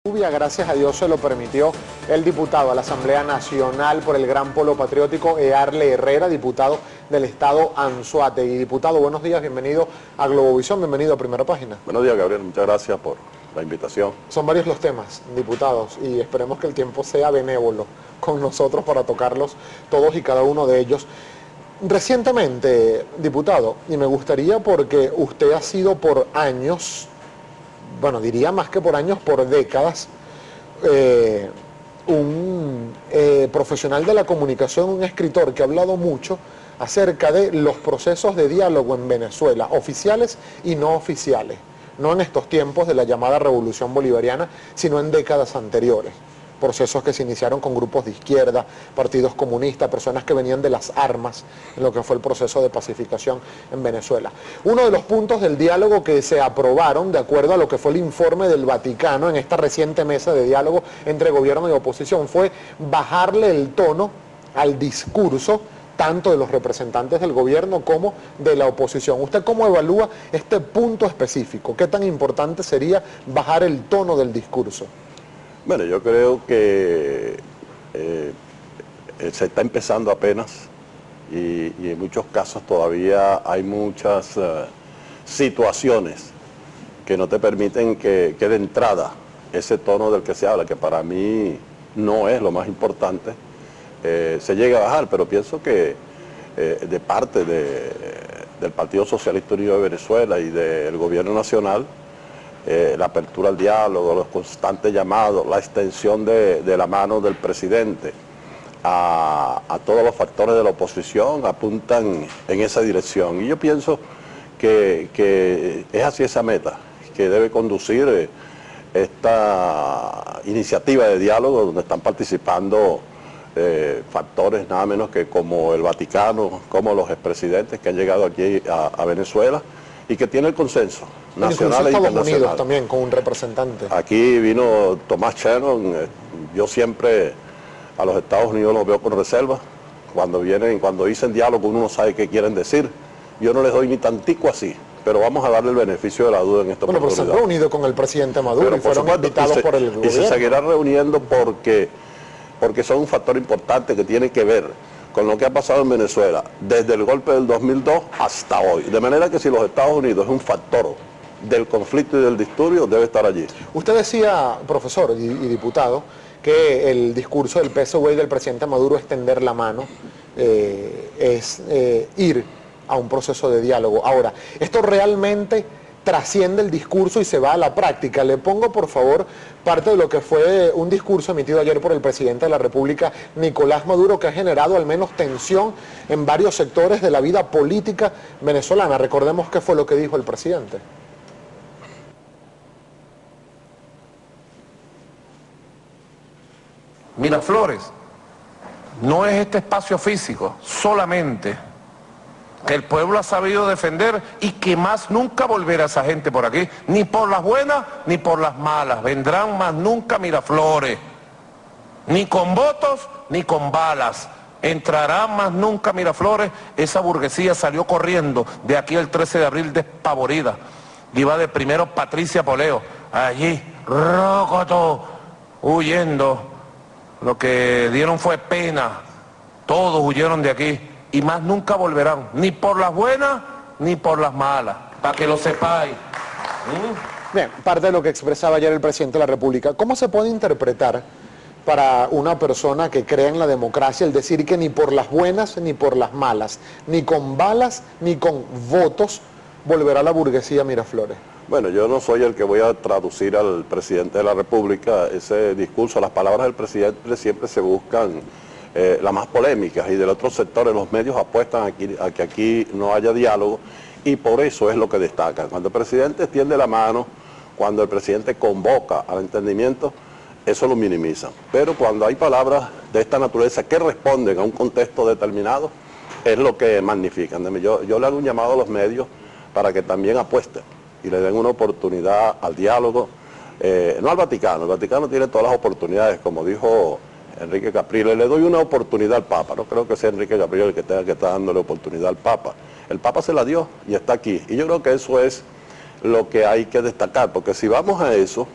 Lluvia, gracias a Dios se lo permitió el diputado a la Asamblea Nacional por el Gran Polo Patriótico, Earle Herrera, diputado del estado Anzoátegui. Diputado, buenos días, bienvenido a Globovisión, bienvenido a Primera Página. Buenos días, Gabriel, muchas gracias por la invitación. Son varios los temas, diputados, y esperemos que el tiempo sea benévolo con nosotros para tocarlos todos y cada uno de ellos. Recientemente, diputado, y me gustaría porque usted ha sido por años, bueno, diría más que por años, por décadas, un profesional de la comunicación, un escritor que ha hablado mucho acerca de los procesos de diálogo en Venezuela, oficiales y no oficiales, no en estos tiempos de la llamada Revolución Bolivariana, sino en décadas anteriores. Procesos que se iniciaron con grupos de izquierda, partidos comunistas, personas que venían de las armas en lo que fue el proceso de pacificación en Venezuela. Uno de los puntos del diálogo que se aprobaron, de acuerdo a lo que fue el informe del Vaticano en esta reciente mesa de diálogo entre gobierno y oposición, fue bajarle el tono al discurso tanto de los representantes del gobierno como de la oposición. ¿Usted cómo evalúa este punto específico? ¿Qué tan importante sería bajar el tono del discurso? Bueno, yo creo que se está empezando apenas y en muchos casos todavía hay muchas situaciones que no te permiten que de entrada ese tono del que se habla, que para mí no es lo más importante, se llegue a bajar, pero pienso que de parte del Partido Socialista Unido de Venezuela y del Gobierno Nacional, la apertura al diálogo, los constantes llamados, la extensión de la mano del presidente a todos los factores de la oposición apuntan en esa dirección. Y yo pienso que es hacia esa meta que debe conducir esta iniciativa de diálogo donde están participando factores nada menos que como el Vaticano, como los expresidentes que han llegado aquí a Venezuela y que tiene el consenso nacional e internacional. Estados Unidos también con un representante. Aquí vino Tomás Shannon. Yo siempre a los Estados Unidos los veo con reserva. Cuando dicen diálogo uno no sabe qué quieren decir. Yo no les doy ni tantico así, pero vamos a darle el beneficio de la duda en esta oportunidad. Bueno, pero se han reunido con el presidente Maduro y fueron invitados por el gobierno. Y se seguirán reuniendo porque son un factor importante que tiene que ver con lo que ha pasado en Venezuela desde el golpe del 2002 hasta hoy. De manera que si los Estados Unidos es un factor del conflicto y del disturbio, debe estar allí. Usted decía, profesor y diputado, que el discurso del PSUV y del presidente Maduro es tender la mano, es ir a un proceso de diálogo. Ahora, ¿esto realmente trasciende el discurso y se va a la práctica? Le pongo, por favor, parte de lo que fue un discurso emitido ayer por el presidente de la República, Nicolás Maduro, que ha generado al menos tensión en varios sectores de la vida política venezolana. Recordemos qué fue lo que dijo el presidente. Miraflores no es este espacio físico solamente que el pueblo ha sabido defender y que más nunca volverá esa gente por aquí, ni por las buenas ni por las malas, vendrán más nunca Miraflores, ni con votos ni con balas, entrará más nunca Miraflores. Esa burguesía salió corriendo de aquí el 13 de abril despavorida, iba de primero Patricia Poleo, allí, rocoto, huyendo. Lo que dieron fue pena, todos huyeron de aquí y más nunca volverán, ni por las buenas ni por las malas, para que lo sepáis. Bien, parte de lo que expresaba ayer el presidente de la República, ¿cómo se puede interpretar para una persona que cree en la democracia el decir que ni por las buenas ni por las malas, ni con balas ni con votos volverá la burguesía a Miraflores? Bueno, yo no soy el que voy a traducir al presidente de la República ese discurso. Las palabras del presidente siempre se buscan las más polémicas y del otro sector los medios apuestan a que aquí no haya diálogo y por eso es lo que destacan. Cuando el presidente extiende la mano, cuando el presidente convoca al entendimiento, eso lo minimizan. Pero cuando hay palabras de esta naturaleza que responden a un contexto determinado, es lo que magnifican. Yo le hago un llamado a los medios para que también apuesten y le den una oportunidad al diálogo, no al Vaticano. El Vaticano tiene todas las oportunidades, como dijo Enrique Capriles, le doy una oportunidad al Papa. No creo que sea Enrique Capriles el que tenga que estar dándole oportunidad al Papa. El Papa se la dio y está aquí. Y yo creo que eso es lo que hay que destacar, porque si vamos a eso,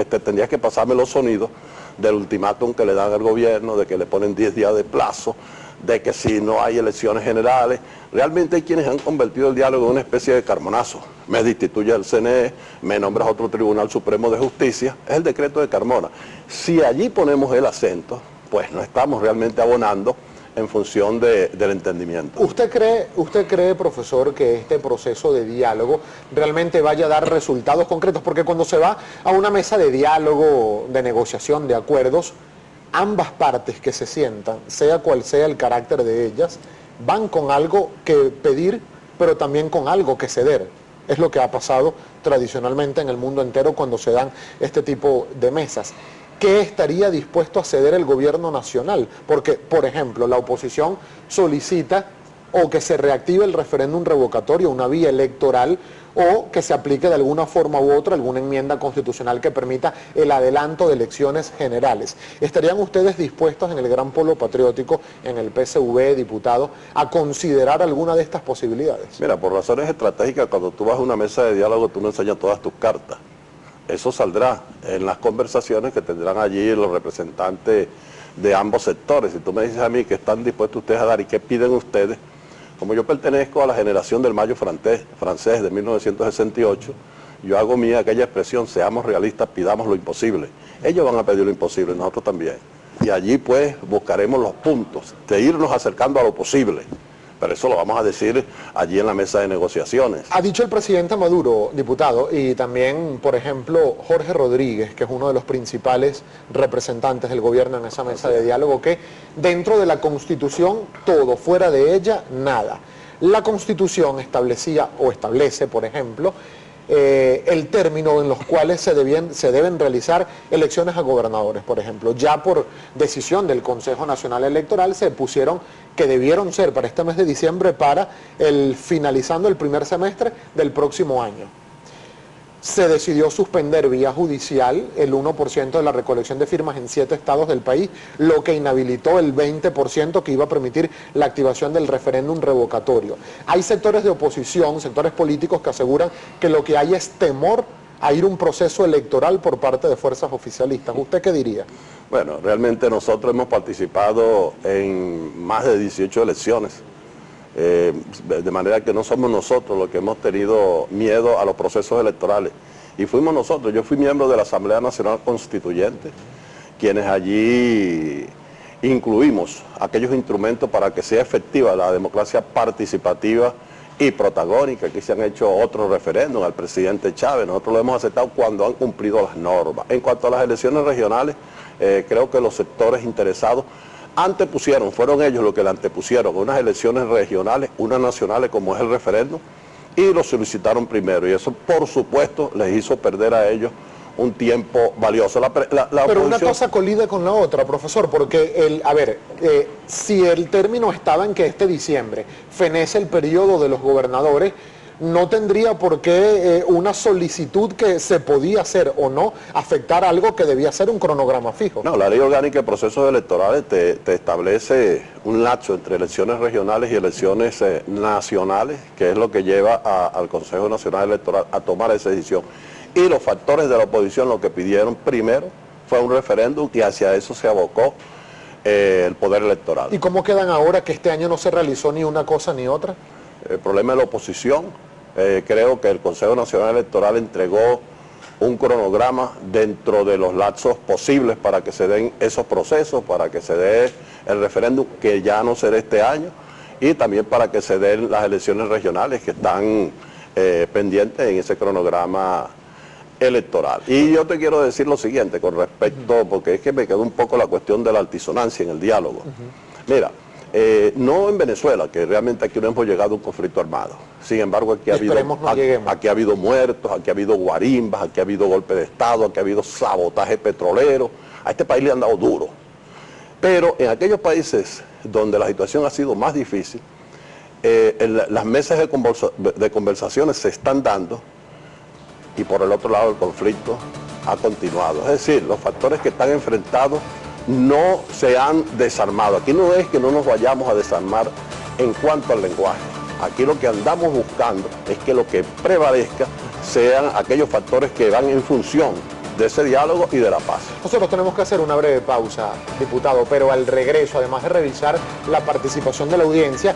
tendrías que pasarme los sonidos del ultimátum que le dan al gobierno, de que le ponen 10 días de plazo, de que si no hay elecciones generales, realmente hay quienes han convertido el diálogo en una especie de carmonazo. Me destituye el CNE, me nombras otro Tribunal Supremo de Justicia, es el decreto de Carmona. Si allí ponemos el acento, pues no estamos realmente abonando en función del entendimiento. ¿Usted cree, profesor, que este proceso de diálogo realmente vaya a dar resultados concretos? Porque cuando se va a una mesa de diálogo, de negociación, de acuerdos, ambas partes que se sientan, sea cual sea el carácter de ellas, van con algo que pedir, pero también con algo que ceder. Es lo que ha pasado tradicionalmente en el mundo entero cuando se dan este tipo de mesas. ¿Qué estaría dispuesto a ceder el gobierno nacional? Porque, por ejemplo, la oposición solicita o que se reactive el referéndum revocatorio, una vía electoral, o que se aplique de alguna forma u otra alguna enmienda constitucional que permita el adelanto de elecciones generales. ¿Estarían ustedes dispuestos en el Gran Polo Patriótico, en el PSV, diputados, a considerar alguna de estas posibilidades? Mira, por razones estratégicas, cuando tú vas a una mesa de diálogo, tú no enseñas todas tus cartas. Eso saldrá en las conversaciones que tendrán allí los representantes de ambos sectores. Si tú me dices a mí que están dispuestos ustedes a dar y qué piden ustedes, como yo pertenezco a la generación del Mayo francés de 1968, yo hago mía aquella expresión, seamos realistas, pidamos lo imposible. Ellos van a pedir lo imposible, nosotros también. Y allí pues buscaremos los puntos de irnos acercando a lo posible. Pero eso lo vamos a decir allí en la mesa de negociaciones. Ha dicho el presidente Maduro, diputado, y también, por ejemplo, Jorge Rodríguez, que es uno de los principales representantes del gobierno en esa mesa de diálogo, que dentro de la Constitución todo, fuera de ella, nada. La Constitución establecía o establece, por ejemplo, el término en los cuales se deben realizar elecciones a gobernadores, por ejemplo. Ya por decisión del Consejo Nacional Electoral se pusieron que debieron ser para este mes de diciembre para finalizando el primer semestre del próximo año. Se decidió suspender vía judicial el 1% de la recolección de firmas en 7 estados del país, lo que inhabilitó el 20% que iba a permitir la activación del referéndum revocatorio. Hay sectores de oposición, sectores políticos que aseguran que lo que hay es temor a ir a un proceso electoral por parte de fuerzas oficialistas. ¿Usted qué diría? Bueno, realmente nosotros hemos participado en más de 18 elecciones. De manera que no somos nosotros los que hemos tenido miedo a los procesos electorales. Y fuimos nosotros, yo fui miembro de la Asamblea Nacional Constituyente, quienes allí incluimos aquellos instrumentos para que sea efectiva la democracia participativa y protagónica. Aquí se han hecho otros referéndums al presidente Chávez, nosotros lo hemos aceptado cuando han cumplido las normas. En cuanto a las elecciones regionales, creo que los sectores interesados fueron ellos los que le antepusieron unas elecciones regionales, unas nacionales como es el referéndum, y lo solicitaron primero, y eso por supuesto les hizo perder a ellos un tiempo valioso. Pero una cosa colide con la otra, profesor, porque si el término estaba en que este diciembre fenece el periodo de los gobernadores, no tendría por qué una solicitud que se podía hacer o no afectar algo que debía ser un cronograma fijo. No, la ley orgánica de procesos electorales te establece un lapso entre elecciones regionales y elecciones nacionales, que es lo que lleva al Consejo Nacional Electoral a tomar esa decisión. Y los factores de la oposición lo que pidieron primero fue un referéndum y hacia eso se abocó el poder electoral. ¿Y cómo quedan ahora que este año no se realizó ni una cosa ni otra? El problema de la oposición, creo que el Consejo Nacional Electoral entregó un cronograma dentro de los lapsos posibles para que se den esos procesos, para que se dé el referéndum, que ya no será este año, y también para que se den las elecciones regionales que están pendientes en ese cronograma electoral. Y yo te quiero decir lo siguiente con respecto, porque es que me quedó un poco la cuestión de la altisonancia en el diálogo. Mira, no en Venezuela, que realmente aquí no hemos llegado a un conflicto armado. Sin embargo, aquí ha habido muertos, aquí ha habido guarimbas, aquí ha habido golpe de Estado, aquí ha habido sabotaje petrolero. A este país le han dado duro. Pero en aquellos países donde la situación ha sido más difícil, las mesas de conversaciones se están dando y por el otro lado el conflicto ha continuado. Es decir, los factores que están enfrentados no se han desarmado. Aquí no es que no nos vayamos a desarmar en cuanto al lenguaje. Aquí lo que andamos buscando es que lo que prevalezca sean aquellos factores que van en función de ese diálogo y de la paz. Nosotros tenemos que hacer una breve pausa, diputado, pero al regreso, además de revisar la participación de la audiencia,